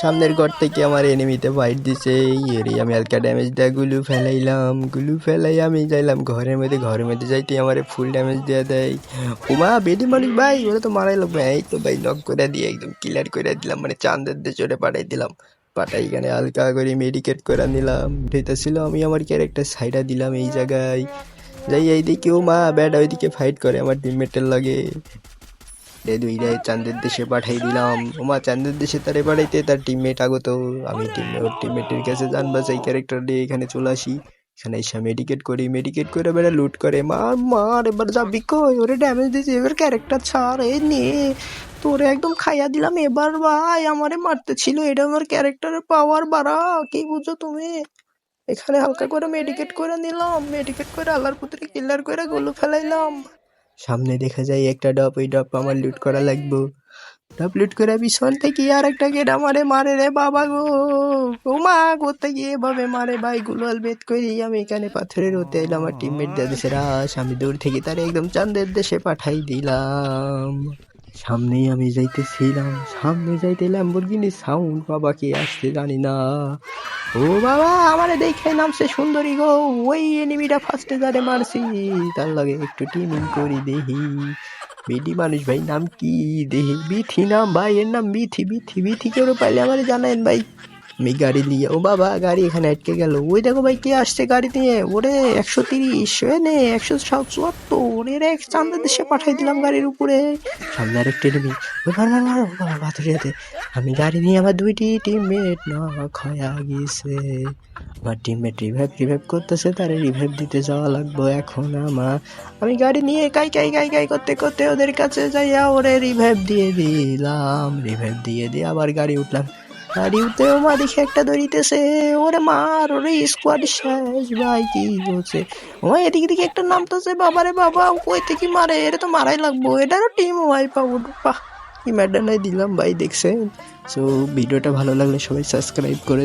সামনের ঘর থেকে আমার এনিমিতে ফাইট দিছে। এরই আমি হালকা ড্যামেজ দেয়া গুলু ফেলাইলাম, গুলু ফেলাই আমি যাইলাম ঘরের মধ্যে যাইতে আমার ফুল ড্যামেজ দেওয়া দেয়। ওমা বেডি মানুষ ভাই, ওরা তো মারাই লাগবে। এই তো ভাই নক করে দিয়ে একদম ক্লিয়ার করে দিলাম, মানে চাঁদের দেশে ওরে পাঠাই দিলাম। পাঠাই এখানে হালকা করে মেডিকেট করে নিলাম। ছিল আমি আমার ক্যারেক্টার সাইডা দিলাম এই জায়গায় যাই। এইদিকে ও মা ব্যাড ওইদিকে ফাইট করে আমার টিমমেটের লাগে। দুইটাই চাঁদের দেশে পাঠাই দিলাম। ওমা চাঁদের দেশে তারে পাঠাইতে তার টিমমেট আগত। আমি টিমমেটের কাছে জান বাঁচাই ক্যারেক্টার দিয়ে এখানে চলে আসি। এখানে এসে মেডিকেট করে বেড়া লুট করে মার এবার যাবি কই? ওরে ড্যামেজ দিয়েছে, এবার ক্যারেক্টার ছাড়। এই নে তোরে একদম খাইয়া দিলাম। এবার ভাই আমারে মারতে ছিল, এটা আমার ক্যারেক্টারের পাওয়ার বাড়া, কি বুঝো তুমি? এখানে হালকা করে মেডিকেট করে নিলাম, মেডিকেট করে আল্লাহর পুত্রে কিলার করে গোলু ফেলাইলাম। সামনে দেখা যায় একটা ডপ, ওই ডপ আমার লুট করা লাগবো। ডপ লুট করে পিছন থেকে আর একটা গেট আমারে মারে রে বাবা গো। ও মা করতে গিয়ে এভাবে মারে ভাই, গুলাল বেদ করি আমি এখানে পাথরের হতে এলাম। আমার টিমমেট দেশে রাস, আমি দূর থেকে তার একদম চাঁদের দেশে পাঠাই দিলাম। সামনেই আমি যাইতেছিলাম, সামনে যাইতে ল্যাম্বরগিনি সাউন্ড বাবা কে আসছে জানি না। ও বাবা আমারে দেখে নামছে সুন্দরী গো। ওই এনিমিটা ফার্স্টে যারে মারছি তার লাগে একটু টিমিং করি দেহি। বেডি মানুষ ভাই নাম কি দেহি? বিথি নাম ভাই, এর নাম বিথি কেউ পাইলে আমারে জানাইন ভাই। আমি গাড়ি নিয়ে, ও বাবা গাড়ি এখানে আটকে গেল। ওই দেখো ভাই কে আসছে গাড়ি নিয়ে। ওরে 130 নে 174 এর এক চাঁদের দেশে পাঠাই দিলাম গাড়ির উপরে। সামনে আরেকটা এনিমি, পাথরিয়াতে আমি গাড়ি নিয়ে আমার দুইটি টিমমেট না খয়া গেছে। আমার টিমমেট রিভাইভ করতেছে, তারে রিভাইভ দিতে যাওয়া লাগবে এখন আমার। আমি গাড়ি নিয়ে কাই করতে করতে ওদের কাছে যাইয়া ওরে রিভাইভ দিয়ে দিলাম। রিভাইভ দিয়ে আবার গাড়ি উঠলাম। গাড়ি উঠতেও মা দেখে একটা দড়িতেছে, ওরে মার, ওরে স্কোয়াড শেষ ভাই। কি হচ্ছে ওমা? এদিকে দিকে একটা নামতেছে, বাবারে বাবা কই থেকে মারে, এটা তো মারাই লাগবো। এটারও টিম ওয়াইপ আউট। বাহ কি ম্যাডানাই দিলাম ভাই, দেখছেন? সো ভিডিওটা ভালো লাগলে সবাই সাবস্ক্রাইব করে